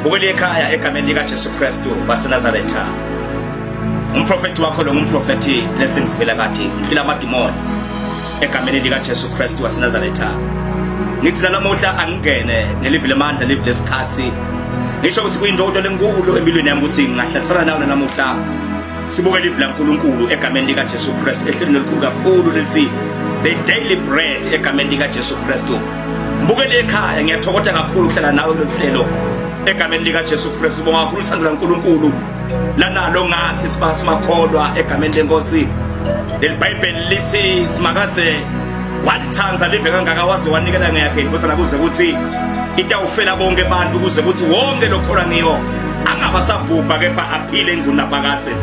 Bukele ekhaya egameni lika Jesu Kristu waseNazaretha. Umprofeti wakho lo ngumprofeti Blessings Vilakathi ngifila amadimoni egameni lika Jesu Kristu waseNazaretha. Ngithi nalamuhla angingene ngelive lemandla live lesikhathi. Ngisho ukuthi kuyindodo lenkulu empilweni yami ukuthi ngahlalisana nawe namuhla. Sibukele live laNkulunkulu egameni lika Jesu Kristu ehlelweni elikhulu kakhulu lithi the daily bread egameni lika Jesu Kristu. Mbukele ekhaya ngiyathokoza kakhulu ukuhlala nawe lohlelo egameni lika Jesu Kristu. Bonga kakhulu uthando laNkulunkulu lanalo ngathi simakholwa egameni lenkosi. Leli Bible lithi simakathe walithanda live kangaka waze wanikela ngeyakhe indodana kuze kuthi itawufela bonke abantu kuze kuthi wonke lokholwa ngiyo angabasabhubha kepha aphile ngunaphakade.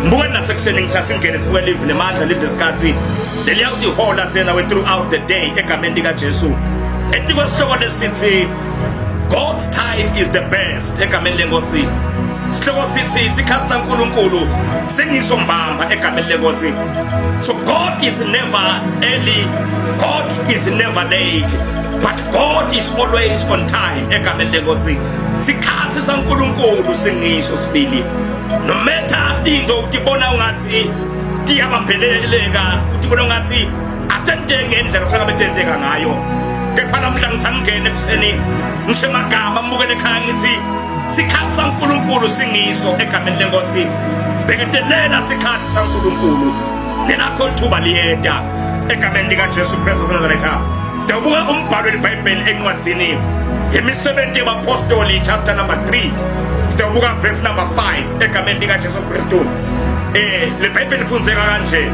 Mbuke nasekuseni ngisasingene sibuke live nemandla live lesikhathi leliya usihola thina we throughout the day egameni lika Jesu. Ethi kwesihloko lesithi God's time is the best egameni lenkosi. Sihloko sithi isikhathi saNkulunkulu sengisombamba egameni lenkosi. So God is never early, God is never late, but God is always on time egameni lenkosi. Sikhathi saNkulunkulu singisho sibili. No matter into utibona ungathi tiyabambeleleka, utibona ungathi atente ngendlela ufika betenteka ngayo. Kepha namhla ngithangene kuseni ngisemagama mbukele ekhaya ngithi sikhathi saNkulunkulu singiso egameni lenkosi. Beketelela sikhathi saNkulunkulu nenakho ithuba liyeda egameni lika Jesu Kristu waseNazaretha. Sitawubuka umbhalo weBhayibheli encwadzini yemisebenzi yabapostoli chapter number 3. Sitawubuka verse number 5 egameni lika Jesu Kristu. Le Bible ifundzeka kanje.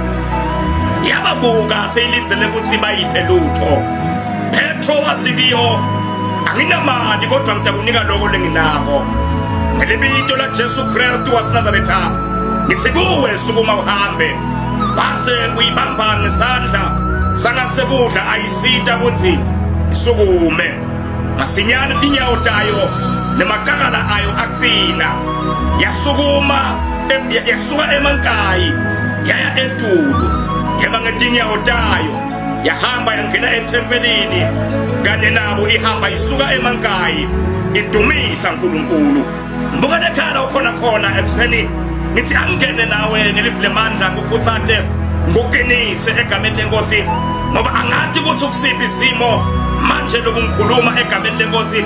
Yababuka seyilindzele ukuthi bayiphe lutho. Petro wathi kiyo anginamali kodwa ngitakunika lokho lenginako. Ngelibito la Jesu Kristu waseNazaretha ngithi kuwe sukuma uhambe. Base kuyibamba ngesandla sangasekudla ayisita ukuthi isukume. Masinyane tinyawo tayo nemakakala ayo aqina. Yasukuma yasuka emankayi yaya entulu. Yema ngetinyawo tayo yahamba yangena etempelini kanye nabo ihamba isuka emankayi idumisa uNkulunkulu. Mbuka nekhala ukhona khona ekuseni ngithi angene nawe ngelive lemandla ngikutsate ngokenise egameni lenkosi ngoba angathi ukuthi ukusiphi isimo manje lokungikhuluma egameni lenkosi.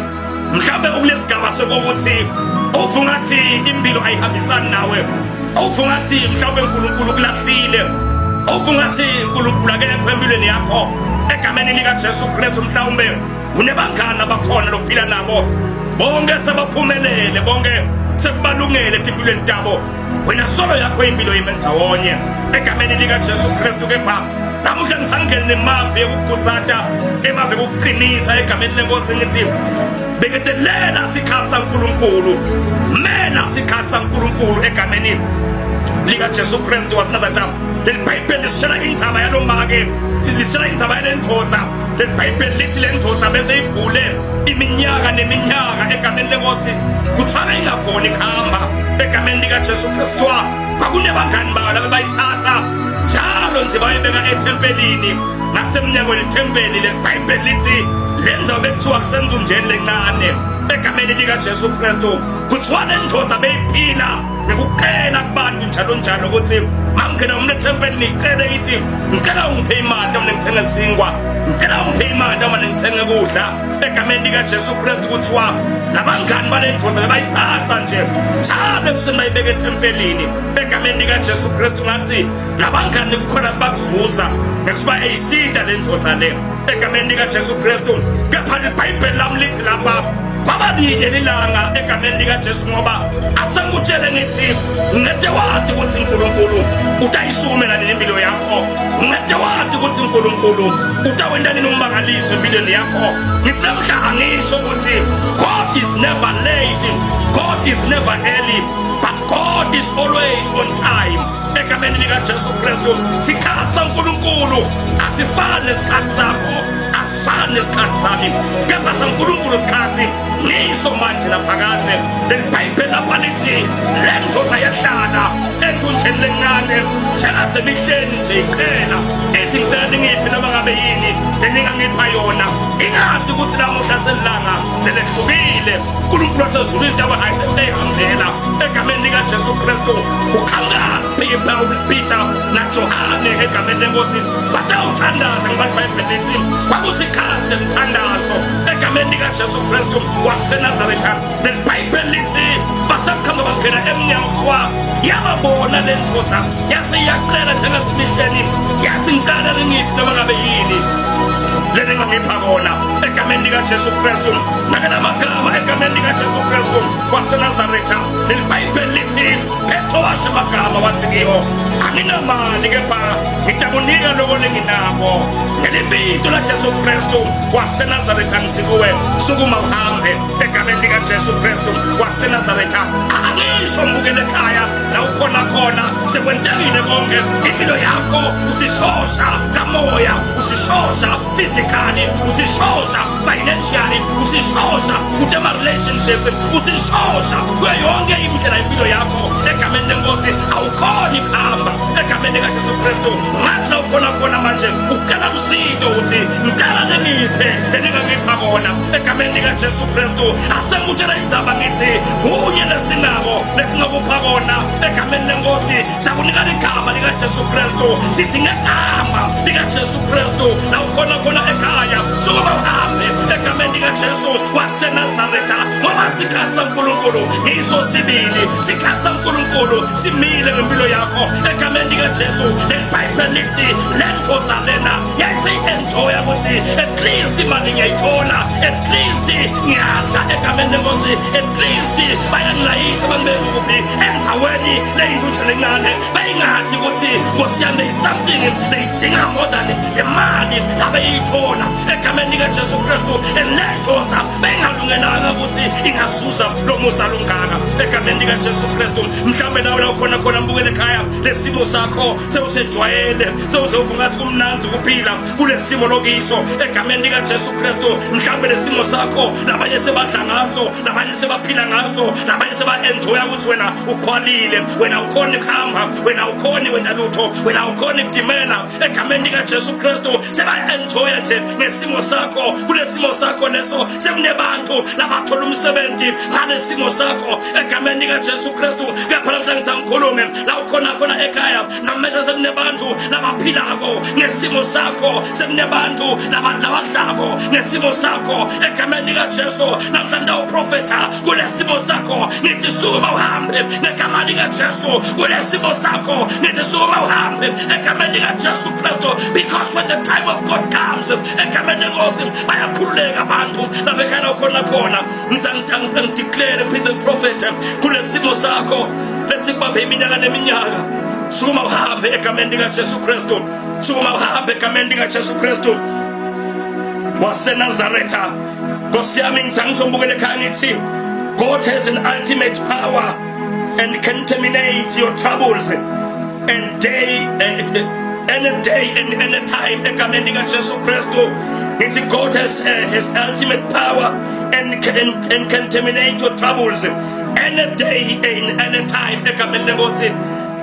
Mhlambe ukulesigaba sokuthi ufungathi impilo ayihambisani nawe, ufungathi mhlambe uNkulunkulu kulahlile, ufungathi uNkulunkulu akekho empilweni yakho egameni lika Jesu Kristu. Mhlawumbe unebangani abakhona lokuphila nabo bonke sebaphumelele, bonke sebalungele empilweni yabo, wena solo yakho impilo imenza wonye egameni lika Jesu Kristu. Kepha namuhla ngisangene nemavi yokukutsata emavi yokuqinisa egameni lenkosi ngithi beketelela sikhathi saNkulunkulu, mena sikhathi saNkulunkulu egameni lika Jesu Kristu waseNazaretha. Leli Bible lisitshela indzaba yalomake, lisitshela indzaba yalendvodza. Leli Bible lithi lendvodza bese igule iminyaka neminyaka egameni lenkosi kuthwala ingakhona ikhamba egameni lika Jesu Kristu. Kwakunebangani bayo laba bayithatha njalo nje bayibeka etempelini ngasemnyango letempeli. Leli Bible lithi lenza bekuthiwa kusenza umjeni lencane egameni lika Jesu Kristu. Kuthiwa lendvodza beyiphila ngikucela kubantu njalo njalo ukuthi mangena umne tempeli nicele ithi ngicela ungiphe imali noma ngithenge isinkwa, ngicela ungiphe imali noma ngithenge kudla egameni lika Jesu Kristu. Kuthiwa labangani balendvodza bayithatha nje njalo ekuseni bayibeka etempelini egameni lika Jesu Kristu. Ngathi labangani kukhona bakuzuza ngekuba eyisida lendvodza le egameni lika Jesu Kristu. Kepha iBhayibheli lami lithi lapha kwabalinye lilanga egameni lika Jesu ngoba asengutshele ngithi ngete wathi ukuthi uNkulunkulu utayisumela nempilo yakho, ngete wathi ukuthi uNkulunkulu utawenda nini umbangaliso empilweni yakho. Ngithi namhla angisho ukuthi God is never late, God is never early, but God is always on time egameni lika Jesu Kristu. Sikhathi saNkulunkulu asifani nesikhathi sakho, asifani nesikhathi sami, kepha saNkulunkulu isikhathi ngiso manje laphakade. Leli Bible lapha lithi lendvodza yahlala entunjeni lencane njengasemihleni nje iqhela ethi ngicela ningiphi noma ngabe yini leningangipha yona. Ingathi ukuthi namuhla selilanga lelehlukile ukhangile uNkulunkulu wasezulwini intaba ayihambela egameni likaJesu Kristu ukhangaphi Peter naJohane egameni lenkosi batawuthandaza ngoba iBhayibheli lithi kwakusikhathi semthandazo egameni likaJesu Kristu waseNazaretha. leBhayibheli lithi basakhamba bangena emnyango kuthiwa yababona le ndoda yase yaqela njengasemihleni yathi ngicela ngiphi noma ngabe yini leli ngangipha kona egameni likaJesu Kristu nakanamagama egameni likaJesu Kristu waseNazaretha. leBhayibheli lithi Petro washo amagama wathi kiyo anginamali kepha ngitakunika lokho enginakho ngelibito laJesu Kristu waseNazaretha ngithi kuwe sukuma uhambe egameni likaJesu Kristu waseNazaretha. angisho mbukele ekhaya la ukhona khona sekwentekile konke impilo yakho usishosha kamoya usishosha physically usishosha financially usishosha kutema relationships usishosha kuyo yonke imidlela impilo yakho egameni lenkosi awukhoni kuhamba egameni likaJesu Kristu. ngathi la ukhona khona manje ucela usizo uthi ngicela ngiphe engingakipha kona egameni likaJesu Kristu. asengutshela indzaba ngithi kunye lesinabo lesingakupha kona egameni lenkosi sizakunika igama likaJesu Kristu sithi ngegama likaJesu Kristu la ukhona khona ekhaya sukuma uhambe egameni likaJesu waseNazaretha. ngoba sikhathi saNkulunkulu ngiso sibili sikhathi saNkulunkulu simile ngempilo yakho egameni likaJesu. leBhayibheli lithi le ndoda lena yayiseyi-enjoya ukuthi at least imali ngiyayithola at least ngiyadla egameni lenkosi at least bayangilayisha bangibeka kuphi enzaweni leyintuthu lencane bayingadi ukuthi nkosi yami there is something leyidinga more than le mali abeyithola egameni likaJesu Kristu. le ndoda bayingalungelanga ukuthi ingazuza lo musa longaka egameni likaJesu Kristu. mhlawumbe nawe la ukhona khona mbukele ekhaya lesimo sakho sewusejwayele sewuzovungathi kumnanzi ukuphila kulesimo lokiso egameni likaJesu Kristu. mhlawumbe lesimo sakho labanye sebadla ngaso labanye sebaphila ngaso labanye seba-enjoya ukuthi wena ukhwalile wena ukhona kuhamba wena ukhona wena lutho wena ukhona kudimela egameni likaJesu Kristu. seba-enjoya nje ngesimo sakho kulesimo sakho leso sekunebantu labathola umsebenzi ngalesimo sakho egameni likaJesu Kristu. kepha namhlanje ngisakhulume la ukhona khona ekhaya namehla sekunebantu labaphilako ngesimo sakho sekunebantu labadlako ngesimo sakho egameni likaJesu. namhlanje uprofeta kulesimo sakho ngithi sukuma uhambe ngegama likaJesu. kulesimo sakho ngithi sukuma uhambe egameni likaJesu Kristu. because when the time of God comes egameni lenkosi bayakhululeka abantu labekhaya ukhona khona ngizangideclare please prophet kulesimo sakho lesikubambe iminyaka neminyaka sukuma uhambe egameni likaJesu Kristu. sukuma uhambe egameni likaJesu Kristu waseNazaretha. nkosi yami ngisho mbukele ekhaya ngithi God has an ultimate power and can terminate your troubles and day and any day and any time egameni likaJesu Kristu. ngithi God has ultimate power and can terminate your troubles any day and any time egameni lenkosi.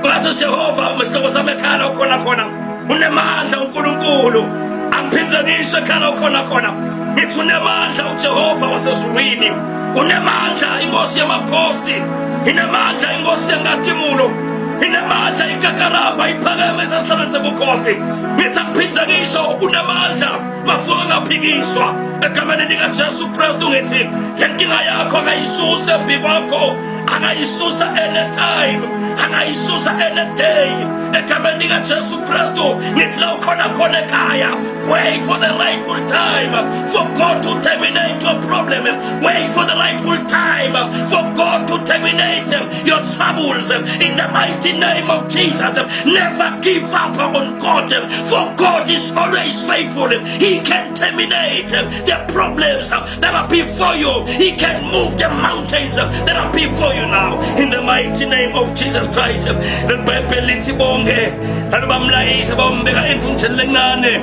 ngathi Jehova msihlobo sami ekhaya ukhona khona unemandla uNkulunkulu. angiphindze ngisho ekhaya ukhona khona ngithi unemandla uJehova wasezulwini unemandla inkosi yamakhosi inemandla inkosi yengadimulo inemandla ikakaraba iphakeme esasihlalweni sebukhosi. ngithi angiphindze ngisho unemandla bafuka ngaphikiswa egameni likaJesu Kristu. ngithi le nkinga yakho akayisuse mbi kwakho angayisusa anytime angayisusa any day egameni likaJesu Kristu. ngithi la ukhona khona ekhaya wait for the rightful time for God to terminate your problem. wait for the rightful time for God to terminate your troubles in the mighty name of Jesus. never give up on God for God is always faithful. He can terminate the problems that are before you. He can move the mountains that are before you now in the mighty name of Jesus Christ. leBhayibheli lithi bonke bamlayisha bambeka endlini lencane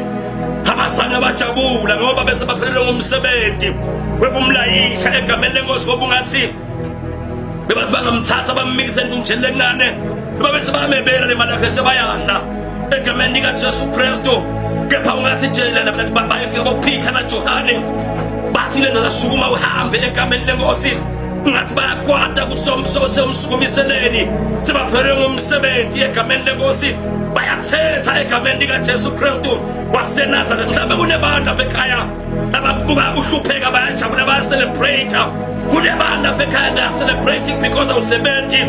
abasana bajabula ngoba bese baphelelwe ngumsebenzi wekumlayisha egameni lenkosi. ngoba ungathi bebathi bangamthatha bamikise endlini lencane bese bayamebela le mali yakhe sebayadla egameni likaJesu Kristu. kepha ungathi nje lana bayafika boPeter naJohane ngathi le ndoda sukuma uhambe egameni lenkosi ngathi bayakwata ukuthi somsukumiseleni sibaphele ngomsebenzi egameni lenkosi bayathetha egameni likaJesu Kristu waseNazaretha. Mhlawumbe kunebantu apha ekhaya ababuka uhlupheka bayajabula bayacelebrate. Kunebantu apha ekhaya they are celebrating because awusebenzi,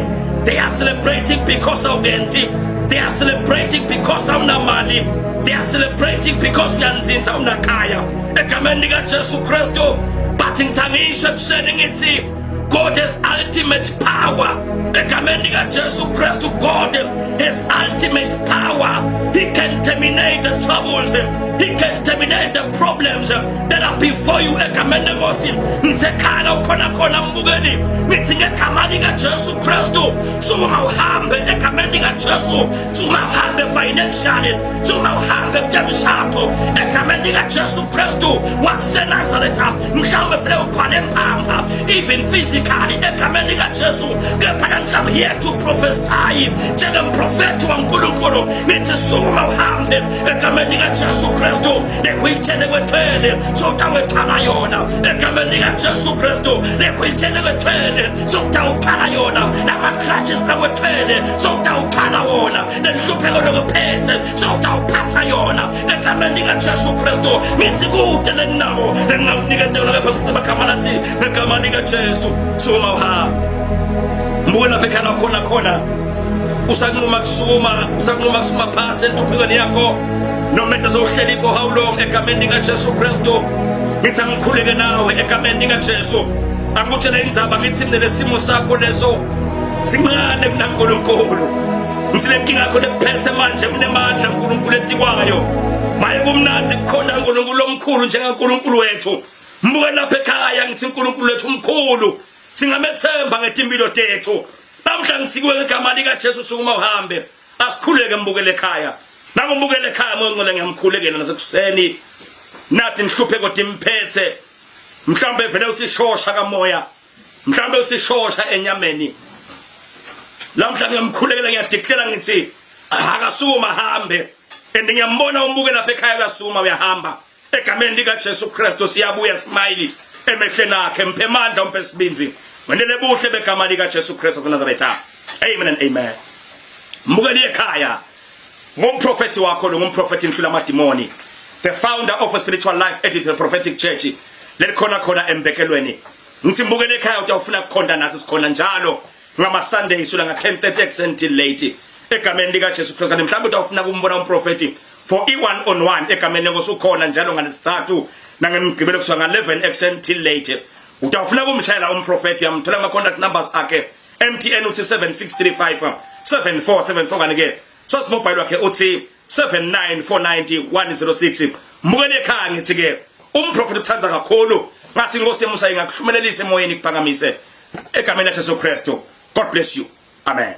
they are celebrating because awugenzi, they are celebrating because awunamali, they are celebrating because uyanzinza unakhaya egameni likaJesu Kristu. But ngithangisho ekuseni ngithi God has ultimate power. Egameni likaJesu Kristu, God has ultimate power. He can terminate the troubles. He can terminate the problems that are before you. Egameni lenkosi ngitsekhala ukhona mbukeli ngithi ngegama likaJesu Kristu sukuma uhambe egameni likaJesu, sukuma uhambe financially, sukuma uhambe kwemshado egameni likaJesu Kristu waseNazaretha. Mhlawumbe vele ukhona empamba even physically egameni likaJesu, kepha I'm here to prophesy njengomprofeti waNkulunkulu ngithi sukuma uhambe egameni likaJesu Kristu. Le-wheelchair ekwethwele sokutawethala yona egameni likaJesu Kristu. Le-wheelchair ekwethwele sokutawuthala yona, nama-clutches nakwethwele sokutawuthala wona, lenhlupheko lokuphethe sokutawuphatha yona egameni likaJesu Kristu. Ngithi kude leninawo lengingakuniketela kepha ngigama lathi ngegama likaJesu sukuma uhambe. Mbukela lapha ekhaya khona usanquma kusuma phasi entuphekweni yakho, no matter sowuhleli for how long egameni likaJesu Kristu. Ngithi angikhuleke nawe egameni likaJesu, angikutshele indzaba ngithi nesimo sakho leso sincane kunaNkulunkulu. Ngithi lenkinga yakho lekuphethe manje kunemandla uNkulunkulu etikwayo, maye kumnanzi kukhona uNkulunkulu omkhulu njengaNkulunkulu wethu. Mbukela lapha ekhaya ngithi uNkulunkulu wethu umkhulu, singamethemba ngetimpilo tethu. Namhla ngithi kuwe ngegama likaJesu sukuma uhambe, asikhuleke mbukele ekhaya. Nangu mbukele ekhaya moya ngcwele ngiyamkhulekela nasekuseni nathi nhlupheko timphethe. Mhlawumbe vele usishosha kamoya, mhlawumbe usishosha enyameni. Lamhla ngiyamkhulekela ngiyadeclare ngithi akasukuma hambe, and ngiyambona umbuke lapha ekhaya kasukuma uyahamba egameni likaJesu Kristu. Siyabuya smile emehlweni akhe, mphe amandla umphe sibinzi wendele buhle begama likaJesu Kristu waseNazaretha. Amen and amen. Mbukeli ekhaya ngumprofeti wakho lo, ngumprofeti Mhlula amadimoni, the founder of a Spiritual Life Edited Prophetic Church lelikhona embekelweni. Ngisimbukele ekhaya utawufuna kukhonda nathi sikhona njalo ngama Sundays ula nga 10:30 until late egameni likaJesu Kristu. Kanti mhlawumbe utawufuna kumbona umprofeti for i1 on 1 egameni lenkosi ukhona njalo ngalesithathu nangemgqibelo kusuka nga 11 until late. Utawufuna kumshayela umprofeti yamthola ama contact numbers akhe. MTN uthi 7635 7474 kanike so mobile wakhe uthi 79490106. Mbukele ekhaya ngithi ke umprofeti uthanza kakhulu, ngathi inkosi yemusa ingakuhlumelelisa emoyeni kuphakamise egameni likaJesu Kristu. God bless you. Amen.